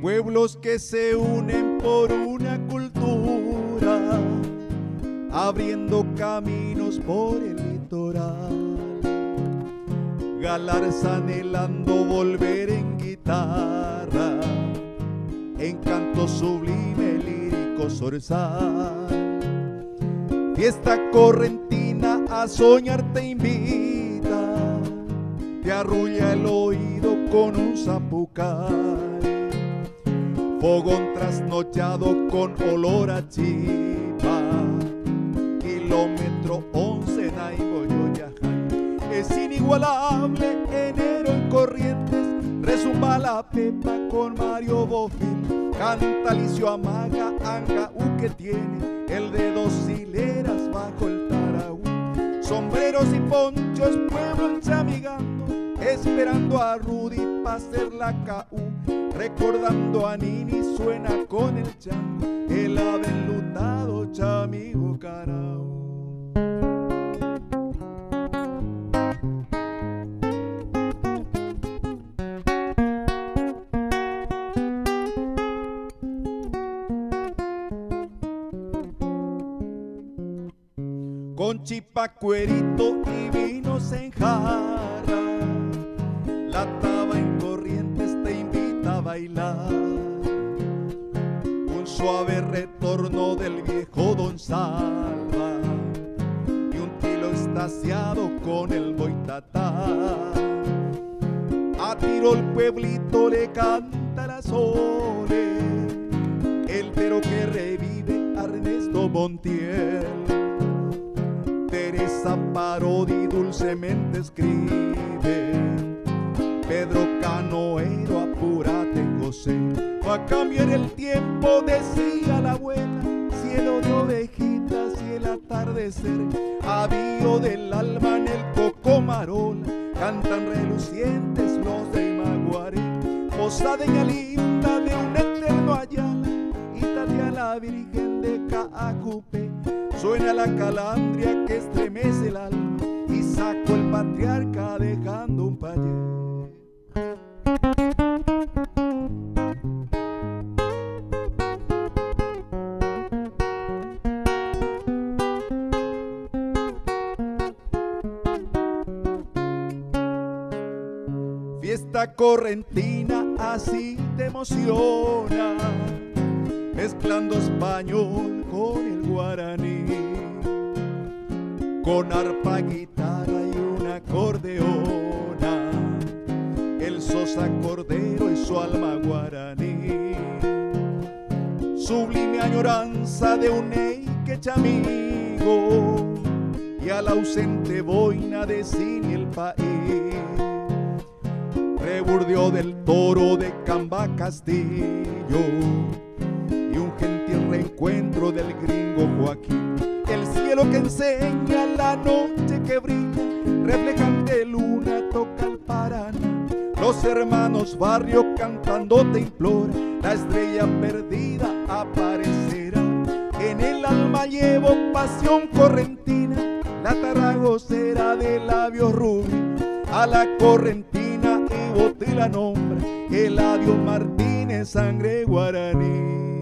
Pueblos que se unen por una cultura, abriendo caminos por el litoral. Galarza anhelando volver en guitarra, en canto sublime, lírico zorzal. Fiesta correntina a soñar te invita, te arrulla el oído con un zapucay. Fogón trasnochado con olor a chipa, kilómetro 11 Naiboyoyajay. Es inigualable enero en Corrientes, rezumba la pepa con Mario Bofil, canta Licio Amaga, Angaú que tiene el de 2 hileras bajo el taraú. Sombreros y ponchos, pueblo ensamigando, esperando a Rudy pa' hacer la KU. Recordando a Nini suena con el chango, el ave enlutado chamigo carao. Con chipacuerito y vinos en jarra, la taba en Corrientes te invita a bailar. Un suave retorno del viejo Don Salva y un tilo extasiado con el boitatá. A tiro el pueblito le canta la sole, el pero que revive a Ernesto Montiel. Teresa Parodi dulcemente escribe, Pedro Canoero, apúrate José, va a cambiar el tiempo, decía la abuela, cielo de ovejitas y el atardecer, avío del alma en el Cocomarola, cantan relucientes los de Maguare, posadeña linda de un eterno Ayala, Italia la Virgen de Caacupé. Suena la calandria que estremece el alma y saco el patriarca dejando un payé. Fiesta correntina así te emociona, mezclando español con el guaraní, con arpa, guitarra y una acordeona, el Sosa Cordero y su alma guaraní. Sublime añoranza de un eique chamigo y al ausente boina de Cini el país. Reburdio del toro de Camba Castillo y un gentil reencuentro del gringo Joaquín. El cielo que enseña la noche que brilla, reflejante luna toca el Paraná. Los hermanos Barrio cantando te implora, la estrella perdida aparecerá. En el alma llevo pasión correntina, la tarragocera de labios rubios, a la correntina y botila nombra, Eladio Martínez, sangre guaraní.